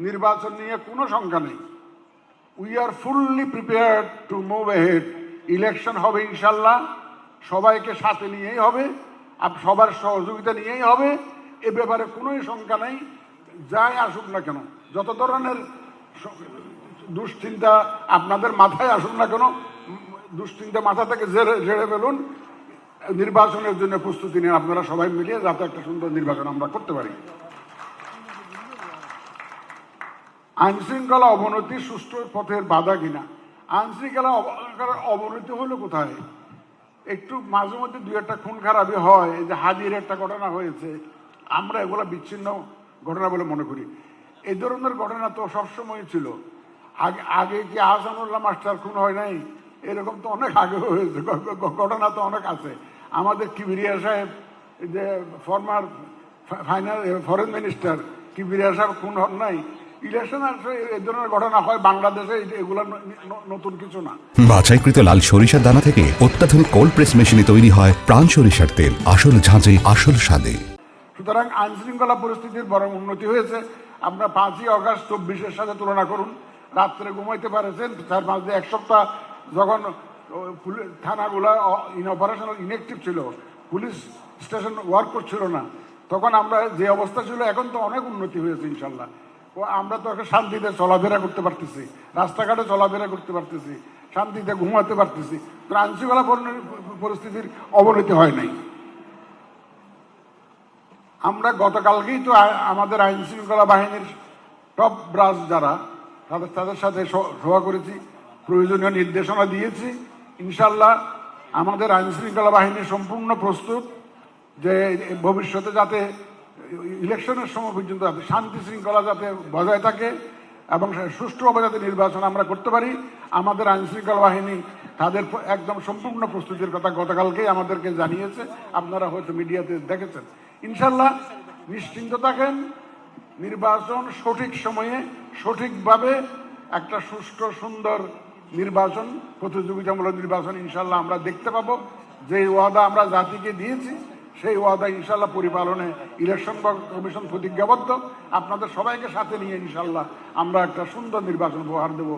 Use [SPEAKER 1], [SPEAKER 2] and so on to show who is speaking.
[SPEAKER 1] নির্বাচন নিয়ে কোনো শঙ্কা নেই। We are fully prepared to move ahead. Election হবে ইনশাল্লাহ, সবাইকে সাথে নিয়েই হবে, সবার সহযোগিতা নিয়েই হবে, এ ব্যাপারে কোনোই শঙ্কা নেই। যাই আসুক না কেন, যত ধরনের দুশ্চিন্তা আপনাদের মাথায় আসুক না কেন, দুশ্চিন্তা মাথা থেকে ঝেড়ে ফেলুন, নির্বাচনের জন্য প্রস্তুতি নিন আপনারা সবাই মিলিয়ে, যাতে একটা সুন্দর নির্বাচন আমরা করতে পারি। আইনশৃঙ্খলা অবনতি সুষ্ঠু পথের বাধা কিনা? আইনশৃঙ্খলা অবনতি হলো কোথায়? একটু মাঝে মধ্যে দুই একটা খুন খারাপি হয়, এই যে হাজির একটা ঘটনা হয়েছে, আমরা এগুলো বিচ্ছিন্ন ঘটনা বলে মনে করি। এই ধরনের ঘটনা তো সবসময় ছিল। আগে কি আহসানুল্লাহ মাস্টার খুন হয় নাই? এরকম তো অনেক আগে হয়েছে, ঘটনা তো অনেক আছে। আমাদের কিবরিয়া সাহেব, যে ফরমার ফরেন মিনিস্টার কিবরিয়া সাহেব খুন হন নাই? ইলেকশন আসলে এই ধরনের ঘটনা হয় বাংলাদেশে, এগুলো নতুন কিছু না।
[SPEAKER 2] বাছাইকৃত লাল সরিষার দানা থেকে অত্যাধুনিক কোল্ড প্রেস মেশিনে তৈরি হয় প্রাণ সরিষার তেল, আসল ঝাঁঝে আসল স্বাদে।
[SPEAKER 1] সুতরাং আইন শৃঙ্খলা পরিস্থিতির বরং উন্নতি হয়েছে। আপনার 5ই অগাস্ট 24-এর সাথে তুলনা করুন। রাত্রে ঘুমাইতে পারেছেন, 4-5 দিন, এক সপ্তাহ যখন থানাগুলা অপারেশনাল ইনঅ্যাক্টিভ ছিল, পুলিশ স্টেশন ওয়ার্ক করছিল না, তখন আমরা যে অবস্থা ছিল, এখন তো অনেক উন্নতি হয়েছে ইনশাল্লাহ। আমরা তো এখন শান্তিতে চলাফেরা করতে পারতেছি, রাস্তাঘাটে চলাফেরা করতে পারতেছি, শান্তিতে ঘুমাতে পারতেছি। তো আইন শৃঙ্খলা পরিস্থিতির অবনতি হয় নাই। আমরা গতকালকেই তো আমাদের আইন শৃঙ্খলা বাহিনীর টপ ব্রাঞ্চ যারা, তাদের সাথে সভা করেছি, প্রয়োজনীয় নির্দেশনা দিয়েছি। ইনশাল্লাহ আমাদের আইন শৃঙ্খলা বাহিনী সম্পূর্ণ প্রস্তুত, যে ভবিষ্যতে যাতে ইলেকশনের সময় পর্যন্ত শান্তি শৃঙ্খলা যাতে বজায় থাকে এবং সুষ্ঠুভাবে যাতে নির্বাচন আমরা করতে পারি, আমাদের আইন শৃঙ্খলা বাহিনী তাদের একদম সম্পূর্ণ প্রস্তুতির কথা গতকালকেই আমাদেরকে জানিয়েছে। আপনারা হয়তো মিডিয়াতে দেখেছেন। ইনশাল্লাহ নিশ্চিন্ত থাকেন, নির্বাচন সঠিক সময়ে সঠিকভাবে একটা সুষ্ঠু সুন্দর নির্বাচন, প্রতিযোগিতামূলক নির্বাচন ইনশাল্লাহ আমরা দেখতে পাবো। যে ওয়াদা আমরা জাতিকে দিয়েছি, সেই ওয়াদা ইনশাল্লাহ পরিপালনে ইলেকশন কমিশন প্রতিজ্ঞাবদ্ধ। আপনাদের সবাইকে সাথে নিয়ে ইনশাল্লাহ আমরা একটা সুন্দর নির্বাচন উপহার দেবো